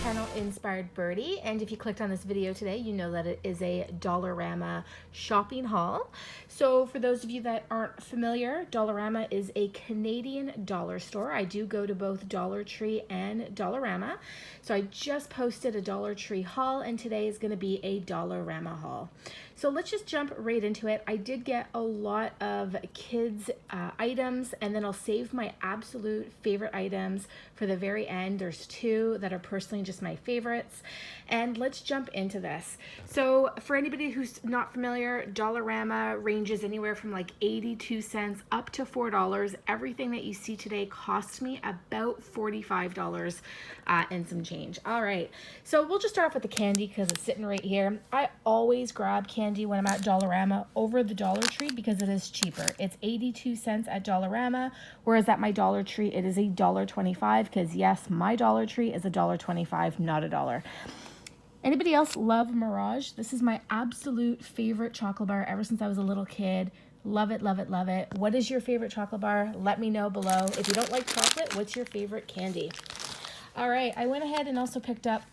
channel Inspired Birdie, and if you clicked on this video today, you know that it is a Dollarama shopping haul. So for those of you that aren't familiar, Dollarama is a Canadian dollar store. I do go to both Dollar Tree and Dollarama. So I just posted a Dollar Tree haul, and today is going to be a Dollarama haul. So let's just jump right into it. I did get a lot of kids items, and then I'll save my absolute favorite items for the very end. There's two that are personally just my favorites, and let's jump into this. So for anybody who's not familiar, Dollarama ranges anywhere from like 82 cents up to $4. Everything that you see today cost me about $45 and some change. All right, so we'll just start off with the candy because it's sitting right here. I always grab candy when I'm at Dollarama over the Dollar Tree because it is cheaper. It's 82 cents at Dollarama, whereas at my Dollar Tree it is $1.25, because yes, my Dollar Tree is $1.25, not $1. Anybody else love Mirage? This is my absolute favorite chocolate bar ever since I was a little kid. Love it, love it, love it. What is your favorite chocolate bar? Let me know below. If you don't like chocolate, what's your favorite candy? All right, I went ahead and also picked up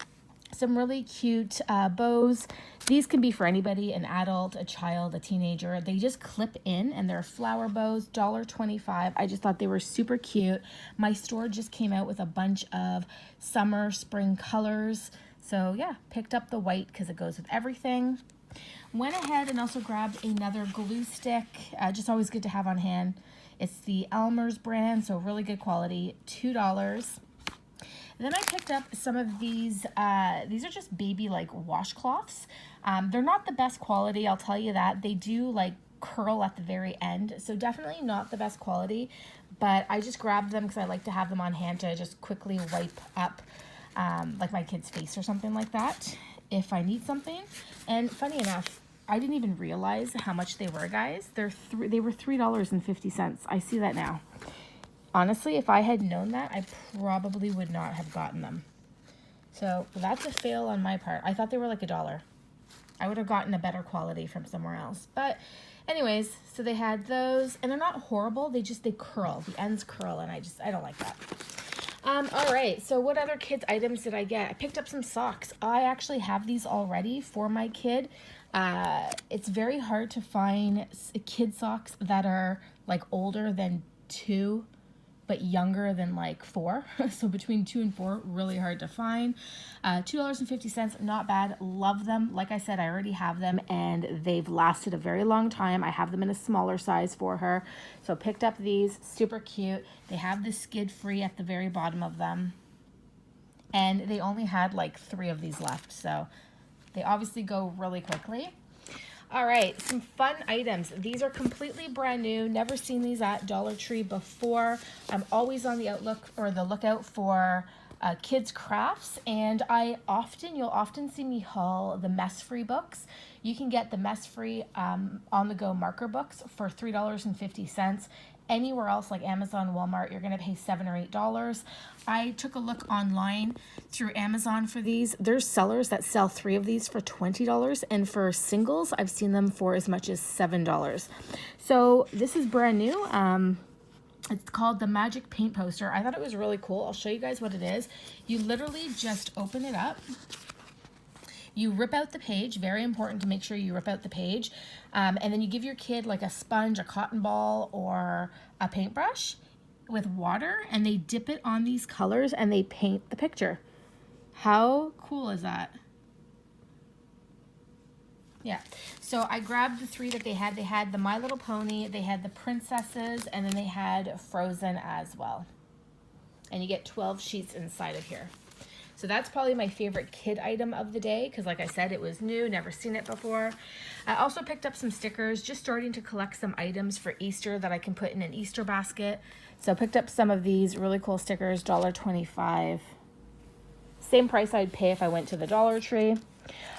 some really cute bows. These can be for anybody, an adult, a child, a teenager. They just clip in, and they're flower bows, $1.25. I just thought they were super cute. My store just came out with a bunch of summer, spring colors. So yeah, picked up the white because it goes with everything. Went ahead and also grabbed another glue stick. Just always good to have on hand. It's the Elmer's brand, so really good quality, $2. Then I picked up some of these are just baby like washcloths. They're not the best quality, I'll tell you that. They do like curl at the very end, so definitely not the best quality, but I just grabbed them because I like to have them on hand to just quickly wipe up like my kid's face or something like that if I need something. And funny enough, I didn't even realize how much they were, guys. They were $3.50. I see that now. Honestly, if I had known that, I probably would not have gotten them. So that's a fail on my part. I thought they were like $1. I would have gotten a better quality from somewhere else. But anyways, so they had those, and they're not horrible. They curl. The ends curl, and I don't like that. All right, so what other kids items did I get? I picked up some socks. I actually have these already for my kid. It's very hard to find kid socks that are like older than 2, but younger than like 4. So between 2 and 4, really hard to find. $2.50, not bad. Love them. Like I said, I already have them, and they've lasted a very long time. I have them in a smaller size for her. So picked up these, super cute. They have the skid free at the very bottom of them. And they only had like 3 of these left. So they obviously go really quickly. All right, some fun items. These are completely brand new. Never seen these at Dollar Tree before. I'm always on the lookout for kids crafts, and you'll often see me haul the mess-free books. You can get the mess-free on-the-go marker books for $3.50. Anywhere else like Amazon, Walmart, you're going to pay $7 or $8. I took a look online through Amazon for these. There's sellers that sell 3 of these for $20, and for singles, I've seen them for as much as $7. So this is brand new. It's called the Magic Paint Poster. I thought it was really cool. I'll show you guys what it is. You literally just open it up. You rip out the page, very important to make sure you rip out the page, and then you give your kid like a sponge, a cotton ball, or a paintbrush with water, and they dip it on these colors and they paint the picture. How cool is that? Yeah, so I grabbed the 3 that they had. They had the My Little Pony, they had the princesses, and then they had Frozen as well. And you get 12 sheets inside of here. So that's probably my favorite kid item of the day because, like I said, it was new, never seen it before. I also picked up some stickers, just starting to collect some items for Easter that I can put in an Easter basket. So I picked up some of these really cool stickers, $1.25. Same price I'd pay if I went to the Dollar Tree.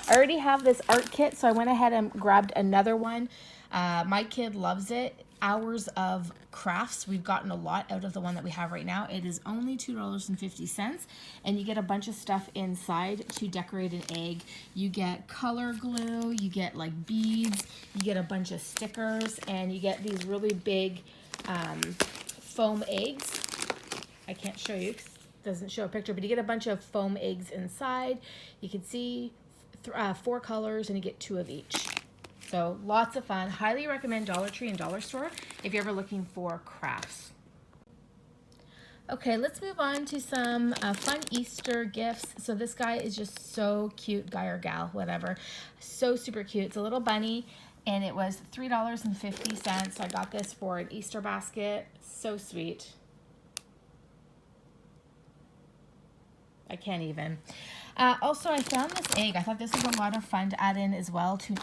I already have this art kit, so I went ahead and grabbed another one. My kid loves it. Hours of crafts. We've gotten a lot out of the one that we have right now. It is only $2.50, and you get a bunch of stuff inside to decorate an egg. You get color glue, you get like beads, you get a bunch of stickers, and you get these really big foam eggs. I can't show you because doesn't show a picture, but you get a bunch of foam eggs inside. You can see 4 colors, and you get 2 of each. So lots of fun. Highly recommend Dollar Tree and Dollar Store if you're ever looking for crafts. Okay, let's move on to some fun Easter gifts. So this guy is just so cute, guy or gal, whatever. So super cute. It's a little bunny, and it was $3.50. I got this for an Easter basket. So sweet. I can't even. Also, I found this egg. I thought this was a lot of fun to add in as well to an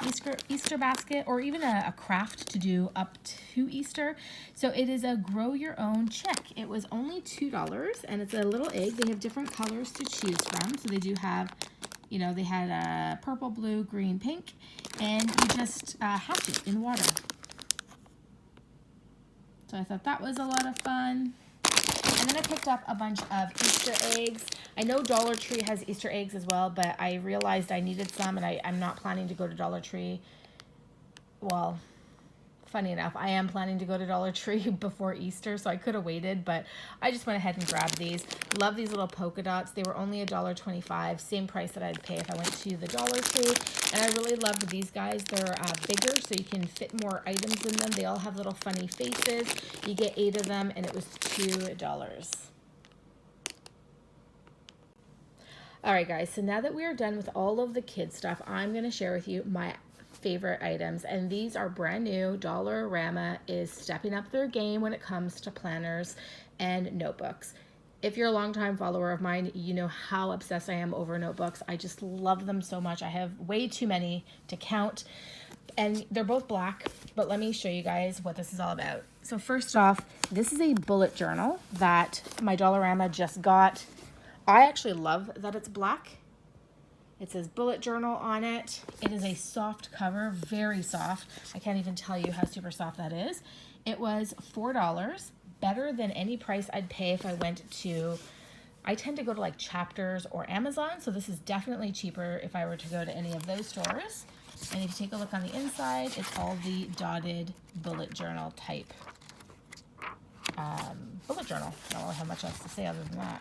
Easter basket, or even a craft to do up to Easter. So it is a grow your own chick. It was only $2, and it's a little egg. They have different colors to choose from. So they do have, you know, they had purple, blue, green, pink, and you just hatch it in water. So I thought that was a lot of fun. And then I picked up a bunch of Easter eggs. I know Dollar Tree has Easter eggs as well, but I realized I needed some, and I'm not planning to go to Dollar Tree. Well, funny enough, I am planning to go to Dollar Tree before Easter, so I could have waited, but I just went ahead and grabbed these. Love these little polka dots. They were only $1.25, same price that I'd pay if I went to the Dollar Tree. And I really loved these guys. They're bigger, so you can fit more items in them. They all have little funny faces. You get 8 of them, and it was $2. All right, guys, so now that we are done with all of the kids stuff, I'm going to share with you my favorite items, and these are brand new. Dollarama is stepping up their game when it comes to planners and notebooks. If you're a longtime follower of mine, you know how obsessed I am over notebooks. I just love them so much. I have way too many to count, and they're both black, but let me show you guys what this is all about. So first off, this is a bullet journal that my Dollarama just got. I actually love that it's black. It says bullet journal on it. It is a soft cover, very soft. I can't even tell you how super soft that is. It was $4, better than any price I'd pay if I went to, I tend to go to like Chapters or Amazon, so this is definitely cheaper if I were to go to any of those stores. And if you take a look on the inside, it's all the dotted bullet journal type bullet journal. I don't really have much else to say other than that.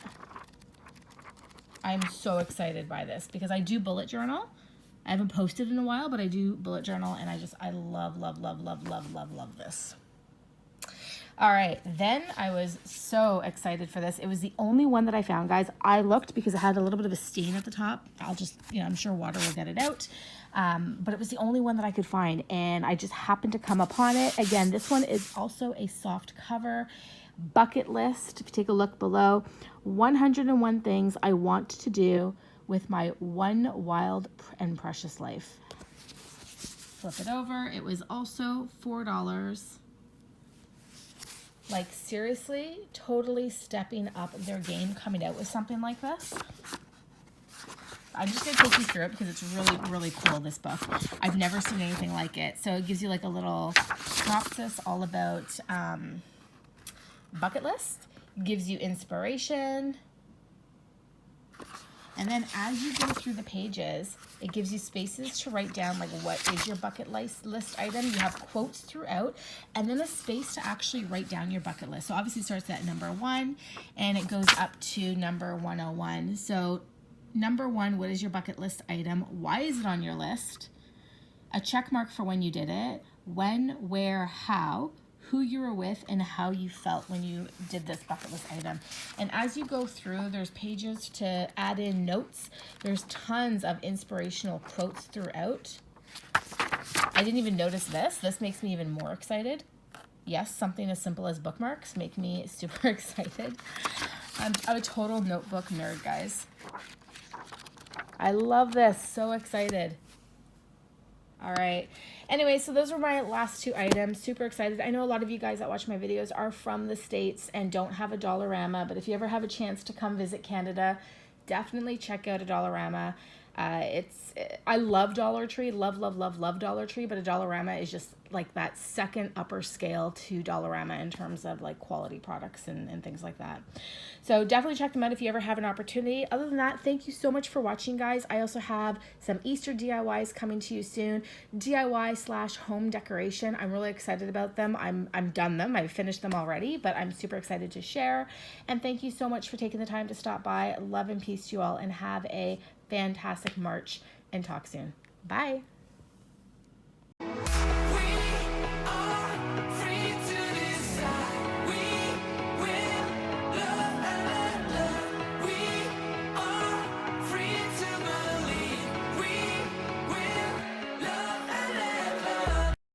I'm so excited by this because I do bullet journal. I haven't posted in a while, but I do bullet journal, and I love, love, love, love, love, love, love this. All right, then I was so excited for this. It was the only one that I found, guys. I looked because it had a little bit of a stain at the top. I'll just, you know, I'm sure water will get it out. But it was the only one that I could find, and I just happened to come upon it. Again, this one is also a soft cover. Bucket list, if you take a look below, 101 things I want to do with my one wild and precious life. Flip it over. It was also $4. Like, seriously, totally stepping up their game coming out with something like this. I'm just going to take you through it because it's really, really cool, this book. I've never seen anything like it. So it gives you like a little synopsis all about bucket list, gives you inspiration, and then as you go through the pages, it gives you spaces to write down like what is your bucket list item. You have quotes throughout, and then a space to actually write down your bucket list. So obviously it starts at number 1 and it goes up to number 101. So number 1, what is your bucket list item? Why is it on your list? A check mark for when you did it, when, where, how, who you were with, and how you felt when you did this bucket list item. And as you go through, there's pages to add in notes. There's tons of inspirational quotes throughout. I didn't even notice this. This makes me even more excited. Yes, something as simple as bookmarks make me super excited. I'm a total notebook nerd, guys. I love this. So excited. All right. Anyway, so those were my last 2 items. Super excited. I know a lot of you guys that watch my videos are from the States and don't have a Dollarama, but if you ever have a chance to come visit Canada, definitely check out a Dollarama. I love Dollar Tree, love, love, love, love Dollar Tree, but a Dollarama is just like that second upper scale to Dollarama in terms of like quality products and things like that. So definitely check them out if you ever have an opportunity. Other than that, thank you so much for watching, guys. I also have some Easter DIYs coming to you soon. DIY/home decoration. I'm really excited about them. I'm done them. I've finished them already, but I'm super excited to share. And thank you so much for taking the time to stop by. Love and peace to you all, and have a fantastic March, and talk soon. Bye.